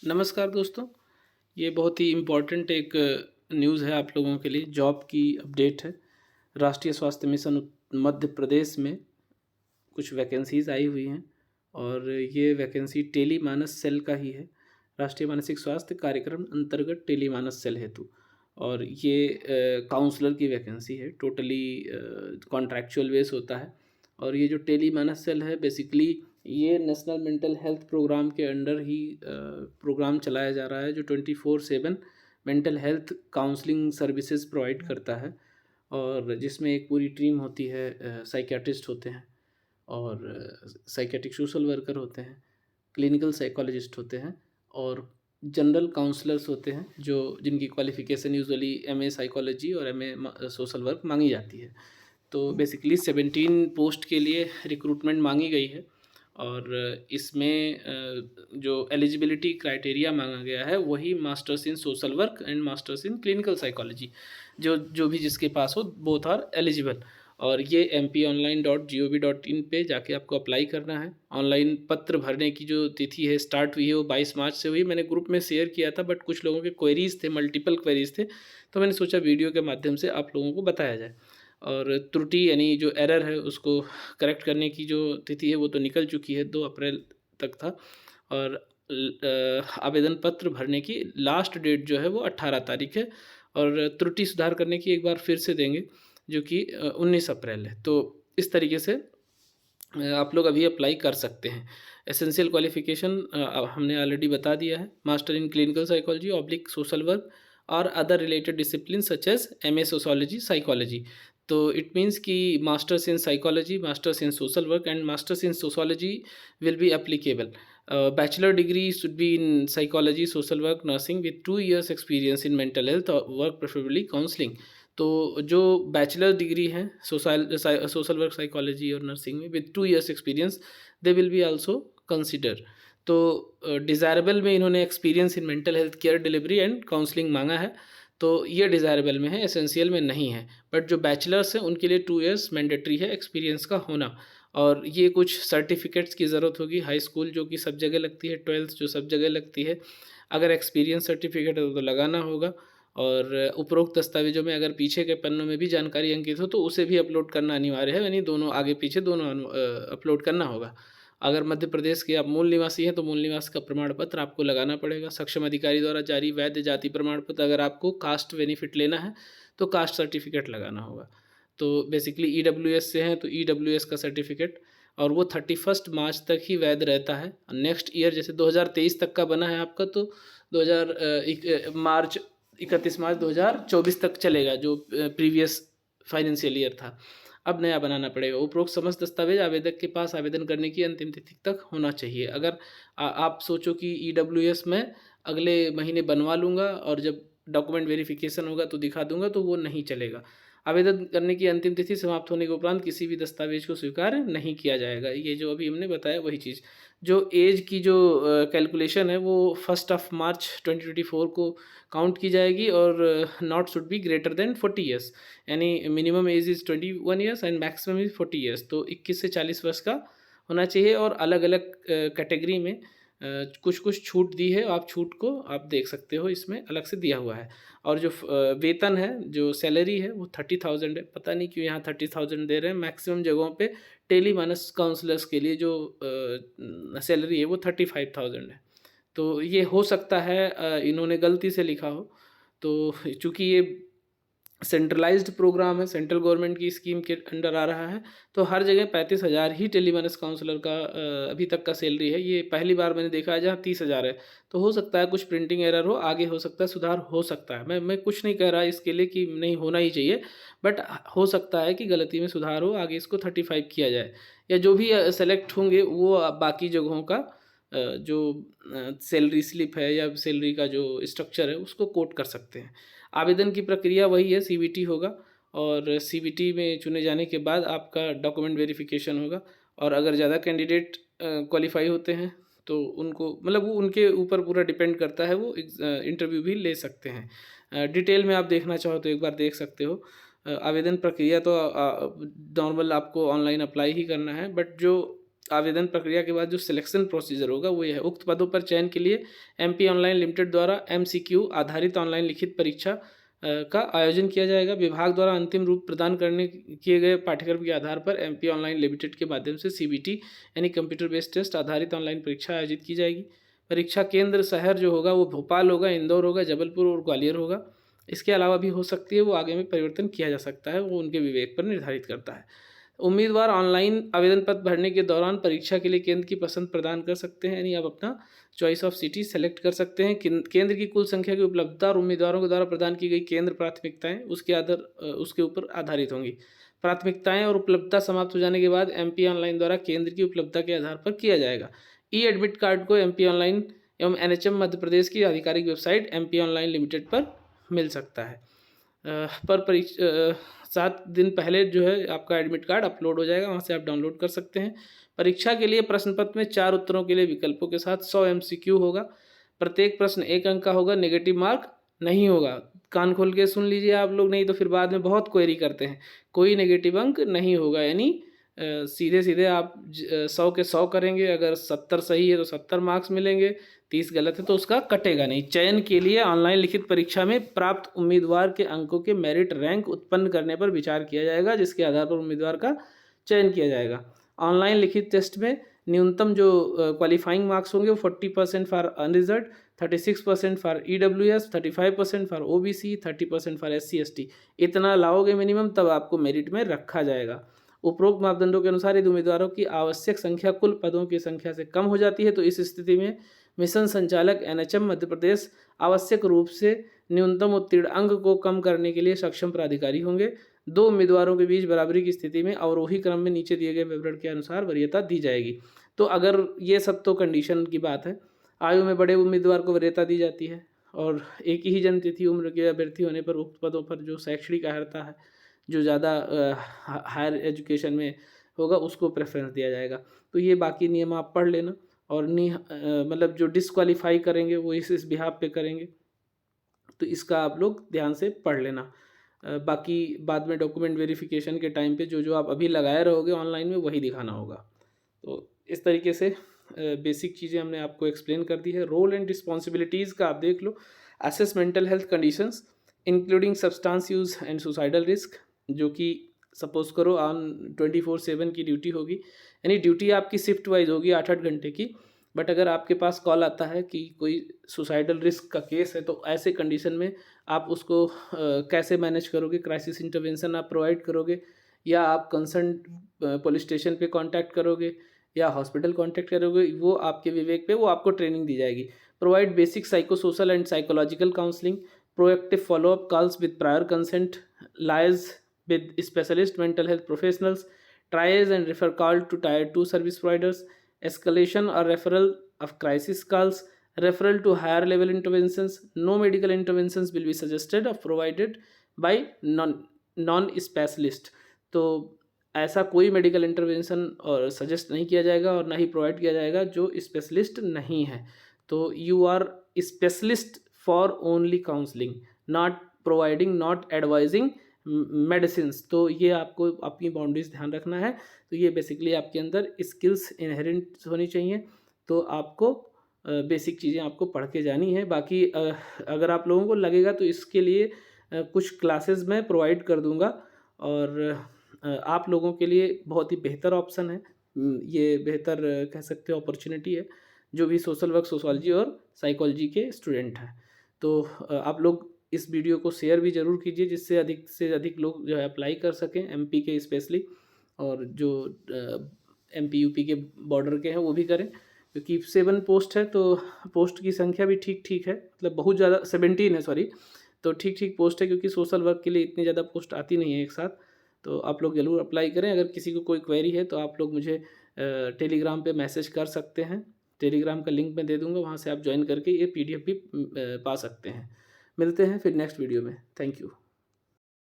नमस्कार दोस्तों, ये बहुत ही इम्पोर्टेंट एक न्यूज़ है आप लोगों के लिए। जॉब की अपडेट है। राष्ट्रीय स्वास्थ्य मिशन मध्य प्रदेश में कुछ वैकेंसीज़ आई हुई हैं और ये वैकेंसी टेलीमानस सेल का ही है। राष्ट्रीय मानसिक स्वास्थ्य कार्यक्रम अंतर्गत टेलीमानस सेल हेतु और ये काउंसलर की वैकेंसी है। टोटली कॉन्ट्रैक्चुअल बेस होता है और ये जो टेलीमानस सेल है बेसिकली ये नेशनल मेंटल हेल्थ प्रोग्राम के अंडर ही प्रोग्राम चलाया जा रहा है, जो 24/7 mental health counselling services provide करता है और जिसमें एक पूरी टीम होती है। साइकियाट्रिस्ट होते हैं और साइकियाट्रिक सोशल वर्कर होते हैं, क्लिनिकल साइकोलॉजिस्ट होते हैं और जनरल काउंसलर्स होते हैं, जो जिनकी क्वालिफ़िकेशन यूजुअली एमए साइकोलॉजी और एमए सोशल वर्क मांगी जाती है। तो बेसिकली 17 पोस्ट के लिए रिक्रूटमेंट मांगी गई है और इसमें जो एलिजिबिलिटी क्राइटेरिया मांगा गया है वही masters in social work and masters in clinical psychology, जो जो भी जिसके पास हो बोथ आर एलिजिबल। और ये mponline.gov.in पे जाके आपको अप्लाई करना है। ऑनलाइन पत्र भरने की जो तिथि है स्टार्ट हुई है वो 22 मार्च से हुई। मैंने ग्रुप में शेयर किया था बट कुछ लोगों के क्वेरीज़ थे, मल्टीपल क्वेरीज़ थे, तो मैंने सोचा वीडियो के माध्यम से आप लोगों को बताया जाए। और त्रुटि यानी जो एरर है उसको करेक्ट करने की जो तिथि है वो तो निकल चुकी है, 2 अप्रैल तक था। और आवेदन पत्र भरने की लास्ट डेट जो है वो 18 तारीख है और त्रुटि सुधार करने की एक बार फिर से देंगे जो कि 19 अप्रैल है। तो इस तरीके से आप लोग अभी अप्लाई कर सकते हैं। एसेंशियल क्वालिफ़िकेशन हमने ऑलरेडी बता दिया है, master in clinical psychology oblique social work और other related discipline such as MA sociology psychology. तो इट मीन्स कि masters in psychology, masters in social work and masters in sociology will be applicable. Bachelor degree should be in psychology social work nursing with 2 years experience in mental health work preferably counselling. तो जो bachelor degree है social work psychology और nursing में with 2 years experience they will be also consider. तो desirable में इन्होंने experience in mental health care delivery and counselling मांगा है, तो ये डिज़ायरेबल में है, एसेंशियल में नहीं है। बट जो बैचलर्स हैं उनके लिए 2 years मैंडेटरी है एक्सपीरियंस का होना। और ये कुछ सर्टिफिकेट्स की ज़रूरत होगी, हाई स्कूल जो कि सब जगह लगती है, 12th जो सब जगह लगती है। अगर एक्सपीरियंस सर्टिफिकेट है तो लगाना होगा और उपरोक्त दस्तावेज़ों में अगर पीछे के पन्नों में भी जानकारी अंकित हो तो उसे भी अपलोड करना अनिवार्य है, यानी दोनों आगे पीछे दोनों अपलोड करना होगा। अगर मध्य प्रदेश के आप मूल निवासी हैं तो मूल निवास का प्रमाण पत्र आपको लगाना पड़ेगा। सक्षम अधिकारी द्वारा जारी वैध जाति प्रमाण पत्र, अगर आपको कास्ट बेनिफिट लेना है तो कास्ट सर्टिफिकेट लगाना होगा। तो बेसिकली ईडब्ल्यूएस से हैं तो ईडब्ल्यूएस का सर्टिफिकेट, और वो 31 मार्च तक ही वैध रहता है। नेक्स्ट ईयर जैसे 2023 तक का बना है आपका, तो 31 मार्च 2024 तक चलेगा, जो प्रीवियस फाइनेंशियल ईयर था। अब नया बनाना पड़ेगा। उपरोक्त समस्त दस्तावेज आवेदक के पास आवेदन करने की अंतिम तिथि तक होना चाहिए। अगर आप सोचो कि ईडब्ल्यूएस में अगले महीने बनवा लूँगा और जब डॉक्यूमेंट वेरिफिकेशन होगा तो दिखा दूंगा, तो वो नहीं चलेगा। आवेदन करने की अंतिम तिथि समाप्त होने के उपरांत किसी भी दस्तावेज को स्वीकार नहीं किया जाएगा। ये जो अभी हमने बताया वही चीज़। जो एज की जो कैलकुलेशन है वो 1 मार्च 2024 को काउंट की जाएगी और not should be greater than 40 years, यानी minimum age is 21 years and maximum is 40 years. तो 21 से 40 वर्ष का होना चाहिए। और अलग अलग कैटेगरी में कुछ कुछ छूट दी है, आप छूट को आप देख सकते हो, इसमें अलग से दिया हुआ है। और जो वेतन है, जो सैलरी है वो 30,000 है। पता नहीं क्यों यहाँ 30,000 दे रहे हैं। मैक्सिमम जगहों पे टेली मानस काउंसलर्स के लिए जो सैलरी है वो 35,000 है। तो ये हो सकता है इन्होंने गलती से लिखा हो। तो चूँकि ये सेंट्रलाइज्ड प्रोग्राम है, सेंट्रल गवर्नमेंट की स्कीम के अंडर आ रहा है, तो हर जगह 35,000 ही टेलीमानस काउंसलर का अभी तक का सैलरी है। ये पहली बार मैंने देखा है जहाँ 30,000 है। तो हो सकता है कुछ प्रिंटिंग एरर हो, आगे हो सकता है सुधार हो सकता है। मैं कुछ नहीं कह रहा इसके लिए कि नहीं होना ही चाहिए, बट हो सकता है कि गलती में सुधार हो, आगे इसको 35 किया जाए। या जो भी सेलेक्ट होंगे वो बाकी जगहों का जो सैलरी स्लिप है या सैलरी का जो स्ट्रक्चर है उसको कोट कर सकते हैं। आवेदन की प्रक्रिया वही है, सीबीटी होगा और सीबीटी में चुने जाने के बाद आपका डॉक्यूमेंट वेरिफिकेशन होगा। और अगर ज़्यादा कैंडिडेट क्वालिफाई होते हैं तो उनको, मतलब वो उनके ऊपर पूरा डिपेंड करता है, वो इंटरव्यू भी ले सकते हैं। डिटेल में आप देखना चाहो तो एक बार देख सकते हो। आवेदन प्रक्रिया तो नॉर्मल आपको ऑनलाइन अप्लाई ही करना है, बट जो आवेदन प्रक्रिया के बाद जो सिलेक्शन प्रोसीजर होगा वो ये है। उक्त पदों पर चयन के लिए एमपी ऑनलाइन लिमिटेड द्वारा एमसीक्यू आधारित ऑनलाइन लिखित परीक्षा का आयोजन किया जाएगा। विभाग द्वारा अंतिम रूप प्रदान करने किए गए पाठ्यक्रम के आधार पर एमपी ऑनलाइन लिमिटेड के माध्यम से सीबीटी यानी कंप्यूटर बेस्ड टेस्ट आधारित ऑनलाइन परीक्षा आयोजित की जाएगी। परीक्षा केंद्र शहर जो होगा वो भोपाल होगा, इंदौर होगा, जबलपुर और ग्वालियर होगा। इसके अलावा भी हो सकती है, वो आगे में परिवर्तन किया जा सकता है, वो उनके विवेक पर निर्धारित करता है। उम्मीदवार ऑनलाइन आवेदन पत्र भरने के दौरान परीक्षा के लिए केंद्र की पसंद प्रदान कर सकते हैं, यानी आप अपना चॉइस ऑफ सिटी सेलेक्ट कर सकते हैं। केंद्र की कुल संख्या की उपलब्धता और उम्मीदवारों के द्वारा प्रदान की गई केंद्र प्राथमिकताएं उसके ऊपर आधारित होंगी। प्राथमिकताएं और उपलब्धता समाप्त हो जाने के बाद एमपी ऑनलाइन द्वारा केंद्र की उपलब्धता के आधार पर किया जाएगा। ई एडमिट कार्ड को एमपी ऑनलाइन एवं एनएचएम मध्य प्रदेश की आधिकारिक वेबसाइट एमपी ऑनलाइन लिमिटेड पर मिल सकता है। पर 7 दिन पहले जो है आपका एडमिट कार्ड अपलोड हो जाएगा, वहाँ से आप डाउनलोड कर सकते हैं। परीक्षा के लिए प्रश्न पत्र में 4 उत्तरों के लिए विकल्पों के साथ 100 एमसीक्यू होगा। प्रत्येक प्रश्न 1 अंक का होगा, नेगेटिव मार्क नहीं होगा। कान खोल के सुन लीजिए आप लोग, नहीं तो फिर बाद में बहुत क्वेरी करते हैं। कोई नेगेटिव अंक नहीं होगा, यानी सीधे सीधे आप 100 के 100 करेंगे। अगर 70 सही है तो 70 मार्क्स मिलेंगे, 30 गलत है तो उसका कटेगा नहीं। चयन के लिए ऑनलाइन लिखित परीक्षा में प्राप्त उम्मीदवार के अंकों के मेरिट रैंक उत्पन्न करने पर विचार किया जाएगा, जिसके आधार पर उम्मीदवार का चयन किया जाएगा। ऑनलाइन लिखित टेस्ट में न्यूनतम जो क्वालिफाइंग मार्क्स होंगे वो 40% for unreserved, 36% for EWS, 35% for OBC, 30% for SC ST. इतना लाओगे मिनिमम, तब आपको मेरिट में रखा जाएगा। उपरोक्त मापदंडों के अनुसार यदि उम्मीदवारों की आवश्यक संख्या कुल पदों की संख्या से कम हो जाती है तो इस स्थिति में मिशन संचालक एनएचएम मध्य प्रदेश आवश्यक रूप से न्यूनतम उत्तीर्ण अंक को कम करने के लिए सक्षम प्राधिकारी होंगे। 2 उम्मीदवारों के बीच बराबरी की स्थिति में अवरोही क्रम में नीचे दिए गए विवरण के अनुसार वरीयता दी जाएगी। तो अगर ये सब तो कंडीशन की बात है, आयु में बड़े उम्मीदवार को वरीयता दी जाती है और एक ही जन्मतिथि उम्र के अभ्यर्थी होने पर उक्त पदों पर जो शैक्षणिक अर्हता है, जो ज़्यादा हायर एजुकेशन में होगा, उसको प्रेफरेंस दिया जाएगा। तो ये बाकी नियम आप पढ़ लेना, और मतलब जो डिसक्वालीफाई करेंगे वो इस बिहाफ पे करेंगे, तो इसका आप लोग ध्यान से पढ़ लेना। बाकी बाद में डॉक्यूमेंट वेरिफिकेशन के टाइम पे जो जो आप अभी लगाए रहोगे ऑनलाइन में वही दिखाना होगा। तो इस तरीके से बेसिक चीज़ें हमने आपको एक्सप्लेन कर दी है। रोल एंड रिस्पॉन्सिबिलिटीज़ का आप देख लो। Assess mental health conditions including substance use and suicidal risk, जो कि सपोज करो ऑन 24/7 की ड्यूटी होगी, यानी ड्यूटी आपकी शिफ्ट वाइज होगी 8-8 घंटे की। बट अगर आपके पास कॉल आता है कि कोई सुसाइडल रिस्क का केस है, तो ऐसे कंडीशन में आप उसको कैसे मैनेज करोगे? क्राइसिस इंटरवेंशन आप प्रोवाइड करोगे, या आप कंसर्न पुलिस स्टेशन पे कांटेक्ट करोगे, या हॉस्पिटल कांटेक्ट करोगे? वो आपके विवेक पे, वो आपको ट्रेनिंग दी जाएगी। Provide basic psycho social and psychological counselling, proactive follow-up calls with prior consent, liaise with specialist mental health professionals, triage and refer call to tier 2 service providers, escalation or referral of crisis calls, referral to higher level interventions. No medical interventions will be suggested or provided by non specialist. तो ऐसा कोई medical intervention और suggest नहीं किया जाएगा और ना ही provide किया जाएगा जो स्पेशलिस्ट नहीं है। तो you are specialist for only counselling, not providing, not advising medicines. तो ये आपको अपनी बाउंड्रीज ध्यान रखना है। तो ये बेसिकली आपके अंदर स्किल्स इनहेरेंट होनी चाहिए। तो आपको बेसिक चीज़ें आपको पढ़ के जानी है। बाकी अगर आप लोगों को लगेगा तो इसके लिए कुछ क्लासेस मैं प्रोवाइड कर दूंगा, और आप लोगों के लिए बहुत ही बेहतर ऑप्शन है। ये बेहतर कह सकते हो अपॉर्चुनिटी है, जो भी सोशल वर्क, सोशोलॉजी और साइकोलॉजी के स्टूडेंट हैं। तो आप लोग इस वीडियो को शेयर भी ज़रूर कीजिए, जिससे अधिक से अधिक लोग जो है अप्लाई कर सकें, एमपी के स्पेशली, और जो एमपी यूपी के बॉर्डर के हैं वो भी करें, क्योंकि 7 पोस्ट है तो पोस्ट की संख्या भी ठीक ठीक है, मतलब बहुत ज़्यादा 17 है, सॉरी, तो ठीक ठीक पोस्ट है, क्योंकि सोशल वर्क के लिए इतनी ज़्यादा पोस्ट आती नहीं है एक साथ। तो आप लोग ज़रूर अप्लाई करें। अगर किसी को कोई क्वेरी है तो आप लोग मुझे टेलीग्राम पे मैसेज कर सकते हैं। टेलीग्राम का लिंक मैं दे दूंगा, वहाँ से आप ज्वाइन करके ये PDF भी पा सकते हैं। मिलते हैं फिर नेक्स्ट वीडियो में। Thank you.